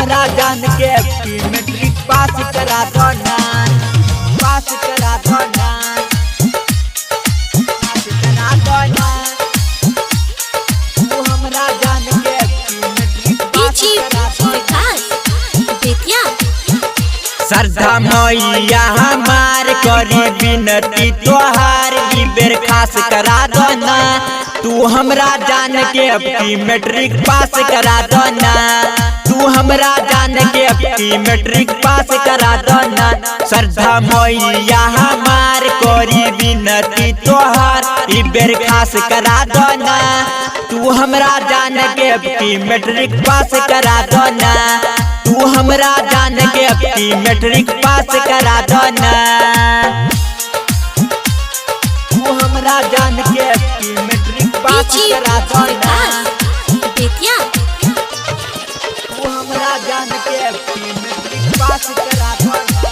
हमरा जान के मैट्रिक पास करा दो ना, पास करा दो ना, पास करा दो ना। तू हमरा जान के मैट्रिक पास करा दो ना। श्रद्धा मैया हमार करी विनती तोहार ई बेर खास करा दो ना। तू हमरा जान के अपनी मैट्रिक पास करा दो ना। तू हमरा जान के अपनी मैट्रिक पास करा दो ना। श्रद्धा मैया हमार करी विनती तोहार ई बेर खास करा दो ना। तू हमरा जान के अपनी मैट्रिक पास करा दो ना। तू हमरा जान के अपनी मैट्रिक पास करा दो ना। तू हमरा जान के अपनी मैट्रिक पास करा दो ना। तू हमरा जान के अपनी मैट्रिक पास करा दो ना।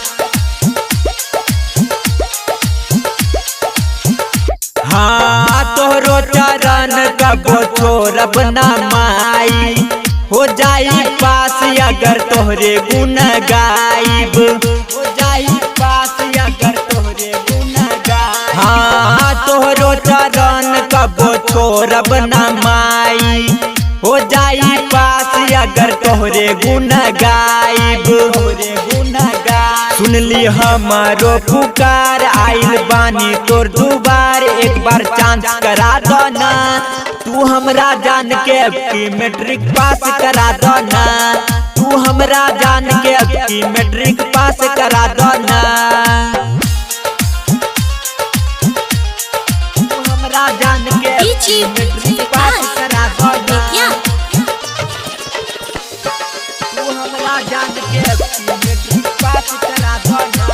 हाँ तोहरो चरण कबो छोड़ब ना माई, हो जाई पास अगर तोहरे गुण गाइब, हो जाई पास अगर तोहरे गुण गाइब। हाँ तोहरो चरण कबो छोड़ब ना माई, हो जाई पास अगर तोहरे गुण गाइब, तोहरे गुण गाइब। सुनली हमारो पुकार आइल बानी तोर दुबार, एक बार चांस करा दो ना। तू हमरा जान के अपनी मैट्रिक पास करा दो ना। तू हमरा जान के अपनी मैट्रिक पास करा दो ना। तू हमरा जान के अपनी मैट्रिक पास करा दो ना। तू हमरा जान के अपनी मैट्रिक पास करा दो ना।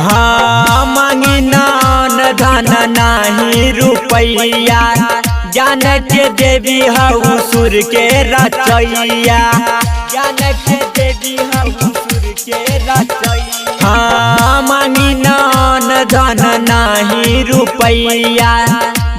हाँ मांगी नान धन नाही रुपैया, जान के देवी हऊ सुर के रचैया, जान के देवी हऊ सुर के रचैया। हाँ मांगी नान धन नाही रुपैया,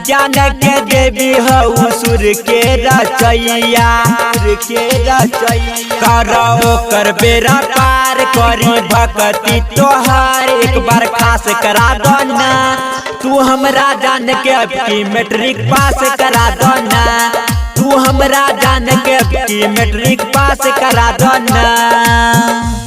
जान के देवी हऊ सुर के रचैया, सुर के रचैया। करो कर बेरा पार करी भक्ति तोहार, एक बार खास करा दो ना। तू हमरा जान के अपनी मैट्रिक पास करा दो ना। तू हमरा जान के अपनी मैट्रिक पास करा दो ना।